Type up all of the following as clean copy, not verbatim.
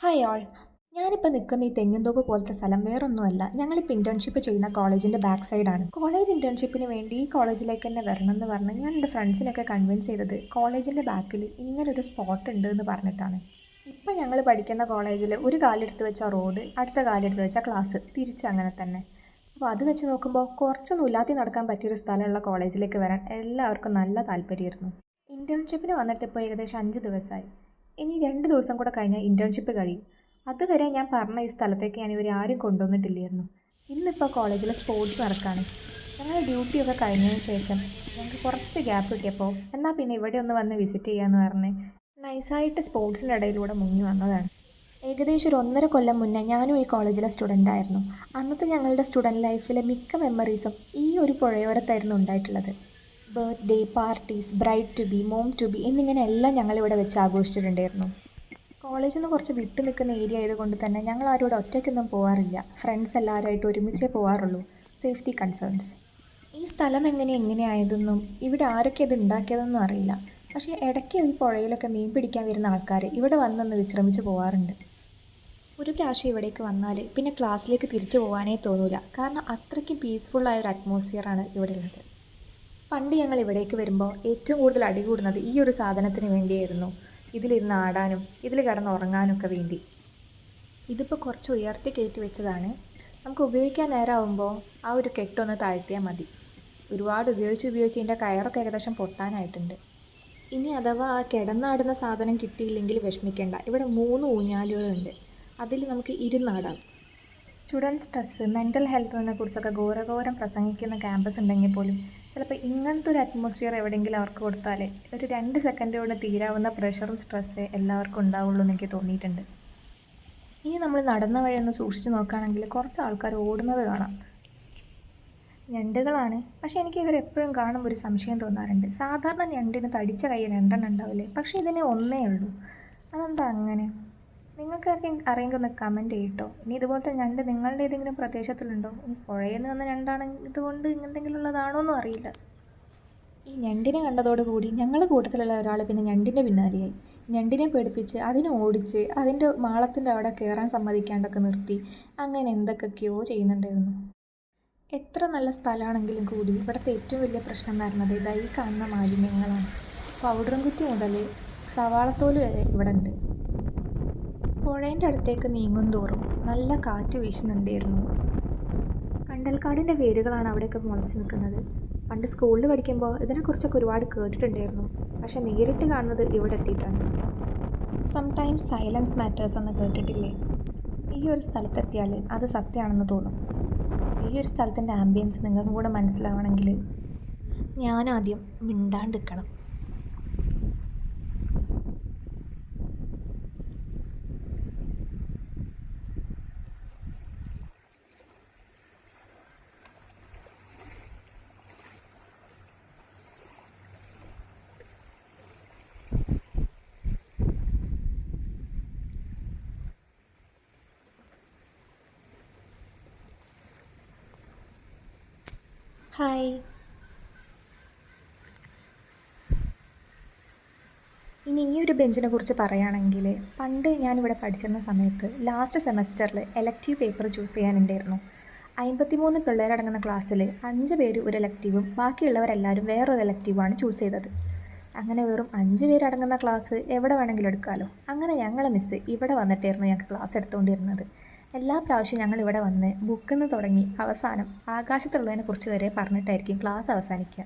Hi all. ഞാനിപ്പോൾ നിൽക്കുന്ന ഈ തെങ്ങിൻതോപ്പ് പോലത്തെ സ്ഥലം വേറൊന്നുമല്ല. ഞങ്ങളിപ്പോൾ ഇൻറ്റേൺഷിപ്പ് ചെയ്യുന്ന കോളേജിൻ്റെ ബാക്ക് സൈഡാണ്. കോളേജ് ഇൻറ്റേൺഷിപ്പിന് വേണ്ടി ഈ കോളേജിലേക്ക് തന്നെ വരണം എന്ന് പറഞ്ഞ് ഞാൻ എൻ്റെ ഫ്രണ്ട്സിനൊക്കെ കൺവിൻസ് ചെയ്തത് കോളേജിൻ്റെ ബാക്കിൽ ഇങ്ങനൊരു സ്പോട്ട് ഉണ്ട് എന്ന് പറഞ്ഞിട്ടാണ്. ഇപ്പം ഞങ്ങൾ പഠിക്കുന്ന കോളേജിൽ ഒരു കാലെടുത്ത് വെച്ച റോഡ്, അടുത്ത കാലെടുത്ത് വെച്ച ക്ലാസ്, തിരിച്ച് അങ്ങനെ തന്നെ. അപ്പോൾ അത് വെച്ച് നോക്കുമ്പോൾ കുറച്ചൊന്നും ഉലാത്തി നടക്കാൻ പറ്റിയൊരു സ്ഥലമുള്ള കോളേജിലേക്ക് വരാൻ എല്ലാവർക്കും നല്ല താല്പര്യമായിരുന്നു. ഇൻറ്റേൺഷിപ്പിന് വന്നിട്ട് ഇപ്പോൾ ഏകദേശം 5 ദിവസമായി. ഇനി 2 ദിവസം കൂടെ കഴിഞ്ഞാൽ ഇൻറ്റേൺഷിപ്പ് കഴിയും. അതുവരെ ഞാൻ പറഞ്ഞ ഈ സ്ഥലത്തേക്ക് ഞാൻ ഇവർ ആരും കൊണ്ടുവന്നിട്ടില്ലായിരുന്നു. ഇന്നിപ്പോൾ കോളേജിൽ സ്പോർട്സ് നടക്കുകയാണ്. ഞങ്ങൾ ഡ്യൂട്ടിയൊക്കെ കഴിഞ്ഞതിന് ശേഷം ഞങ്ങൾക്ക് കുറച്ച് ഗ്യാപ്പ് കിട്ടിയപ്പോൾ എന്നാൽ പിന്നെ ഇവിടെ ഒന്ന് വന്ന് വിസിറ്റ് ചെയ്യാമെന്ന് പറഞ്ഞ് നൈസായിട്ട് സ്പോർട്സിൻ്റെ ഇടയിലൂടെ മുങ്ങി വന്നതാണ്. ഏകദേശം ഒരു 1.5 കൊല്ലം മുന്നേ ഞാനും ഈ കോളേജിലെ സ്റ്റുഡൻ്റ് ആയിരുന്നു. അന്നത്തെ ഞങ്ങളുടെ സ്റ്റുഡൻറ്റ് ലൈഫിലെ മിക്ക മെമ്മറീസും ഈ ഒരു പുഴയോരത്തായിരുന്നു ഉണ്ടായിട്ടുള്ളത്. Birthday parties, bride to be, mom to be എന്നിങ്ങനെ എല്ലാം ഞങ്ങളിവിടെ വെച്ച് ആഘോഷിച്ചിട്ടുണ്ടായിരുന്നു. കോളേജിൽ നിന്ന് കുറച്ച് വിട്ടു നിൽക്കുന്ന ഏരിയ ആയതുകൊണ്ട് തന്നെ ഞങ്ങൾ ആരും ഇവിടെ ഒറ്റയ്ക്കൊന്നും പോകാറില്ല. ഫ്രണ്ട്സ് എല്ലാവരുമായിട്ട് ഒരുമിച്ചേ പോകാറുള്ളൂ, സേഫ്റ്റി കൺസേൺസ്. ഈ സ്ഥലം എങ്ങനെയായതെന്നും ഇവിടെ ആരൊക്കെ ഇത് ഉണ്ടാക്കിയതെന്നും അറിയില്ല. പക്ഷേ ഇടയ്ക്ക് ഈ പുഴയിലൊക്കെ മീൻ പിടിക്കാൻ വരുന്ന ആൾക്കാർ ഇവിടെ വന്നൊന്ന് വിശ്രമിച്ച് പോകാറുണ്ട്. ഒരു പ്രാവശ്യം ഇവിടേക്ക് വന്നാൽ പിന്നെ ക്ലാസ്സിലേക്ക് തിരിച്ചു പോകാനേ തോന്നില്ല. കാരണം അത്രയ്ക്കും പീസ്ഫുള്ളായ ഒരു അറ്റ്മോസ്ഫിയറാണ് ഇവിടെ ഉള്ളത്. പണ്ട് ഞങ്ങൾ ഇവിടേക്ക് വരുമ്പോൾ ഏറ്റവും കൂടുതൽ അടികൂടുന്നത് ഈ ഒരു സാധനത്തിന് വേണ്ടിയായിരുന്നു. ഇതിലിരുന്ന് ആടാനും ഇതിൽ കിടന്നുറങ്ങാനും ഒക്കെ വേണ്ടി. ഇതിപ്പോൾ കുറച്ച് ഉയർത്തി കയറ്റി വെച്ചതാണ്. നമുക്ക് ഉപയോഗിക്കാൻ നേരമാകുമ്പോൾ ആ ഒരു കെട്ടൊന്ന് താഴ്ത്തിയാൽ മതി. ഒരുപാട് ഉപയോഗിച്ച് ഇതിൻ്റെ കയറൊക്കെ ഏകദേശം പൊട്ടാനായിട്ടുണ്ട്. ഇനി അഥവാ ആ കിടന്നാടുന്ന സാധനം കിട്ടിയില്ലെങ്കിൽ വിഷമിക്കേണ്ട. ഇവിടെ 3 ഊഞ്ഞാലുകളുണ്ട്. അതിൽ നമുക്ക് ഇരുന്നാടാം. സ്റ്റുഡൻറ്റ് സ്ട്രെസ്സ്, മെൻ്റൽ ഹെൽത്തിനെ കുറിച്ചൊക്കെ ഘോരഘോരം പ്രസംഗിക്കുന്ന ക്യാമ്പസ് ഉണ്ടെങ്കിൽ പോലും ചിലപ്പോൾ ഇങ്ങനത്തെ ഒരു അറ്റ്മോസ്ഫിയർ എവിടെയെങ്കിലും അവർക്ക് കൊടുത്താൽ ഒരു 2 സെക്കൻഡ് കൊണ്ട് തീരാവുന്ന പ്രഷറും സ്ട്രെസ്സേ എല്ലാവർക്കും ഉണ്ടാവുള്ളൂ എന്ന് എനിക്ക് തോന്നിയിട്ടുണ്ട്. ഇനി നമ്മൾ നടന്ന വഴി ഒന്ന് സൂക്ഷിച്ച് നോക്കുകയാണെങ്കിൽ കുറച്ച് ആൾക്കാർ ഓടുന്നത് കാണാം. ഞണ്ടുകളാണ്. പക്ഷേ എനിക്ക് ഇവരെപ്പോഴും കാണുമ്പോൾ ഒരു സംശയം തോന്നാറുണ്ട്. സാധാരണ ഞണ്ടിന് തടിച്ച കൈ 2 എണ്ണം ഉണ്ടാവില്ലേ, പക്ഷേ ഇതിന് ഒന്നേ ഉള്ളൂ. അതെന്താ അങ്ങനെ? നിങ്ങൾക്ക് അറിയെങ്കിൽ ഒന്ന് കമൻറ്റ് ചെയ്യട്ടോ. ഇനി ഇതുപോലത്തെ ഞണ്ട് നിങ്ങളുടെ ഏതെങ്കിലും പ്രദേശത്തിലുണ്ടോ? ഇനി പുഴയിൽ നിന്ന് വന്ന ഞണ്ടാണെങ്കിൽ ഇതുകൊണ്ട് എന്തെങ്കിലും ഉള്ളതാണോ എന്നും അറിയില്ല. ഈ ഞണ്ടിനെ കണ്ടതോടുകൂടി ഞങ്ങളുടെ കൂട്ടത്തിലുള്ള ഒരാൾ പിന്നെ ഞണ്ടിൻ്റെ പിന്നാലെയായി. ഞണ്ടിനെ പേടിപ്പിച്ച് അതിനെ ഓടിച്ച് അതിൻ്റെ മാളത്തിൻ്റെ അവിടെ കയറാൻ സമ്മതിക്കാണ്ടൊക്കെ നിർത്തി അങ്ങനെ എന്തൊക്കെയോ ചെയ്യുന്നുണ്ടായിരുന്നു. എത്ര നല്ല സ്ഥലമാണെങ്കിലും കൂടി ഇവിടുത്തെ ഏറ്റവും വലിയ പ്രശ്നം എന്ന് പറയുന്നത് ഇതാ ഈ കാണുന്ന മാലിന്യങ്ങളാണ്. പൗഡറും കുറ്റി മുതൽ സവാളത്തോല് വരെ ഇവിടെ ഉണ്ട്. പുഴേൻ്റെ അടുത്തേക്ക് നീങ്ങും തോറും നല്ല കാറ്റ് വീശുന്നുണ്ടായിരുന്നു. കണ്ടൽക്കാടിൻ്റെ വേരുകളാണ് അവിടെയൊക്കെ മുളച്ച് നിൽക്കുന്നത്. പണ്ട് സ്കൂളിൽ പഠിക്കുമ്പോൾ ഇതിനെക്കുറിച്ചൊക്കെ ഒരുപാട് കേട്ടിട്ടുണ്ടായിരുന്നു. പക്ഷെ നേരിട്ട് കാണുന്നത് ഇവിടെ എത്തിയിട്ടാണ്. സംടൈംസ് സൈലൻസ് മാറ്റേഴ്സ് എന്ന് കേട്ടിട്ടില്ലേ? ഈ ഒരു സ്ഥലത്തെത്തിയാൽ അത് സത്യമാണെന്ന് തോന്നും. ഈ ഒരു സ്ഥലത്തിൻ്റെ ആംബിയൻസ് നിങ്ങൾക്കും കൂടെ മനസ്സിലാവണമെങ്കിൽ ഞാനാദ്യം മിണ്ടാണ്ടിരിക്കണം. ഹായ്. ഇനി ഈ ഒരു ബെഞ്ചിനെ കുറിച്ച് പറയുകയാണെങ്കിൽ പണ്ട് ഞാനിവിടെ പഠിച്ചിരുന്ന സമയത്ത് ലാസ്റ്റ് സെമസ്റ്ററിൽ എലക്റ്റീവ് പേപ്പർ ചൂസ് ചെയ്യാനുണ്ടായിരുന്നു. 53 പിള്ളേരടങ്ങുന്ന ക്ലാസ്സിൽ 5 പേര് ഒരു എലക്റ്റീവും ബാക്കിയുള്ളവരെല്ലാവരും വേറൊരു എലക്റ്റീവാണ് ചൂസ് ചെയ്തത്. അങ്ങനെ വെറും 5 പേരടങ്ങുന്ന ക്ലാസ് എവിടെ വേണമെങ്കിലും എടുക്കാമല്ലോ. അങ്ങനെ ഞങ്ങളെ മിസ്സ് ഇവിടെ വന്നിട്ടായിരുന്നു ഞങ്ങൾക്ക് ക്ലാസ് എടുത്തുകൊണ്ടിരുന്നത്. എല്ലാ പ്രാവശ്യവും ഞങ്ങൾ ഇവിടെ വന്ന് ബുക്കിൽ നിന്ന് തുടങ്ങി അവസാനം ആകാശത്തുള്ളതിനെക്കുറിച്ച് വരെ പറഞ്ഞിട്ടായിരിക്കും ക്ലാസ് അവസാനിക്കുക.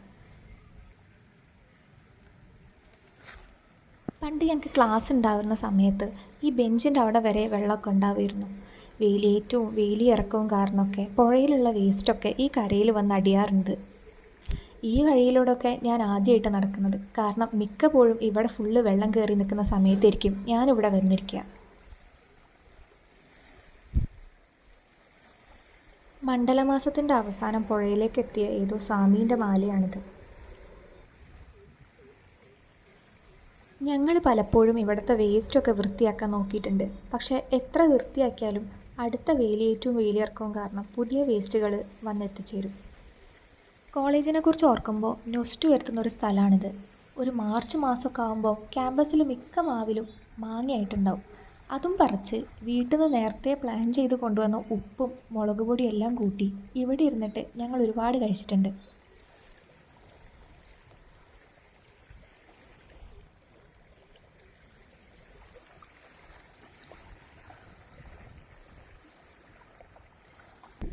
പണ്ട് ഞങ്ങൾക്ക് ക്ലാസ് ഉണ്ടാവുന്ന സമയത്ത് ഈ ബെഞ്ചിൻ്റെ അവിടെ വരെ വെള്ളമൊക്കെ ഉണ്ടാവുമായിരുന്നു. വേലിയേറ്റവും വേലിയിറക്കവും കാരണമൊക്കെ പുഴയിലുള്ള വേസ്റ്റൊക്കെ ഈ കരയിൽ വന്ന് അടിയാറുണ്ട്. ഈ വഴിയിലൂടെയൊക്കെ ഞാൻ ആദ്യമായിട്ട് നടക്കുന്നത്. കാരണം മിക്കപ്പോഴും ഇവിടെ ഫുള്ള് വെള്ളം കയറി നിൽക്കുന്ന സമയത്തായിരിക്കും ഞാനിവിടെ വന്നിരിക്കുക. മണ്ഡലമാസത്തിൻ്റെ അവസാനം പുഴയിലേക്ക് എത്തിയ ഏതോ സ്വാമീൻ്റെ മാലയാണിത്. ഞങ്ങൾ പലപ്പോഴും ഇവിടുത്തെ വേസ്റ്റൊക്കെ വൃത്തിയാക്കാൻ നോക്കിയിട്ടുണ്ട്. പക്ഷേ എത്ര വൃത്തിയാക്കിയാലും അടുത്ത വേലിയേറ്റവും വേലിയിറക്കവും കാരണം പുതിയ വേസ്റ്റുകൾ വന്നെത്തിച്ചേരും. കോളേജിനെക്കുറിച്ച് ഓർക്കുമ്പോൾ നൊസ്റ്റു വരുത്തുന്നൊരു സ്ഥലമാണിത്. ഒരു മാർച്ച് മാസമൊക്കെ ആകുമ്പോൾ ക്യാമ്പസിൽ മിക്ക മാവിലും മാങ്ങയായിട്ടുണ്ടാവും. അതും പറിച്ച് വീട്ടിൽ നിന്ന് നേരത്തെ പ്ലാൻ ചെയ്ത് കൊണ്ടുവന്ന ഉപ്പും മുളക് പൊടിയും എല്ലാം കൂട്ടി ഇവിടെ ഇരുന്നിട്ട് ഞങ്ങൾ ഒരുപാട് കഴിച്ചിട്ടുണ്ട്.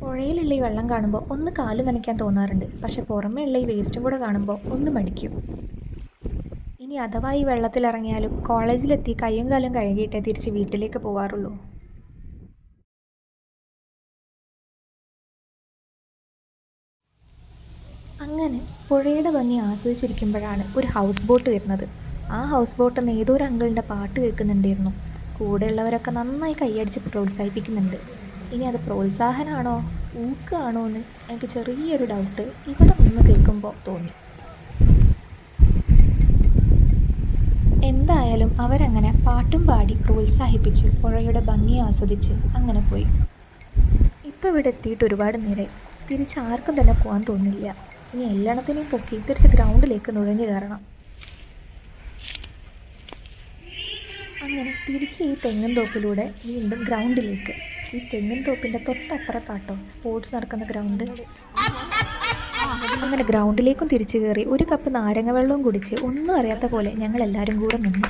പുഴയിലുള്ള ഈ വെള്ളം കാണുമ്പോൾ ഒന്ന് കാല് നനയ്ക്കാൻ തോന്നാറുണ്ട്. പക്ഷെ പുറമേ ഉള്ള ഈ വേസ്റ്റും കൂടെ കാണുമ്പോൾ ഒന്ന് മടിക്കും. ഇനി അഥവാ ഈ വെള്ളത്തിലിറങ്ങിയാലും കോളേജിലെത്തി കയ്യും കാലും കഴുകിയിട്ടേ തിരിച്ച് വീട്ടിലേക്ക് പോവാറുള്ളൂ. അങ്ങനെ പുഴയുടെ ഭംഗി ആസ്വദിച്ചിരിക്കുമ്പോഴാണ് ഒരു ഹൗസ് ബോട്ട് വരുന്നത്. ആ ഹൗസ് ബോട്ടിൽ നിന്ന് ഏതോ ഒരു അങ്കിളിൻ്റെ പാട്ട് കേൾക്കുന്നുണ്ടായിരുന്നു. കൂടെയുള്ളവരൊക്കെ നന്നായി കൈയടിച്ച് പ്രോത്സാഹിപ്പിക്കുന്നുണ്ട്. ഇനി അത് പ്രോത്സാഹനമാണോ ഊക്കാണോ എന്ന് എനിക്ക് ചെറിയൊരു ഡൗട്ട് ഇവിടെ നിന്ന് കേൾക്കുമ്പോൾ തോന്നി. എന്തായാലും അവരങ്ങനെ പാട്ടും പാടി പ്രോത്സാഹിപ്പിച്ച് പുഴയുടെ ഭംഗി ആസ്വദിച്ച് അങ്ങനെ പോയി. ഇപ്പോൾ ഇവിടെ എത്തിയിട്ട് ഒരുപാട് നേരം തിരിച്ച് ആർക്കും തന്നെ പോകാൻ തോന്നില്ല. ഇനി എല്ലാത്തിനെയും പൊക്കി തിരിച്ച് ഗ്രൗണ്ടിലേക്ക് നുഴഞ്ഞു കയറണം. അങ്ങനെ തിരിച്ച് ഈ തെങ്ങിൻ തോപ്പിലൂടെ വീണ്ടും ഗ്രൗണ്ടിലേക്ക്. ഈ തെങ്ങിൻ തോപ്പിൻ്റെ തൊട്ടപ്പുറത്താട്ടോ സ്പോർട്സ് നടക്കുന്ന ഗ്രൗണ്ട്. അങ്ങനെ ഗ്രൗണ്ടിലേക്കും തിരിച്ചു കയറി ഒരു കപ്പ് നാരങ്ങ വെള്ളവും കുടിച്ച് ഒന്നും അറിയാത്ത പോലെ ഞങ്ങൾ എല്ലാവരും കൂടെ നിന്നു.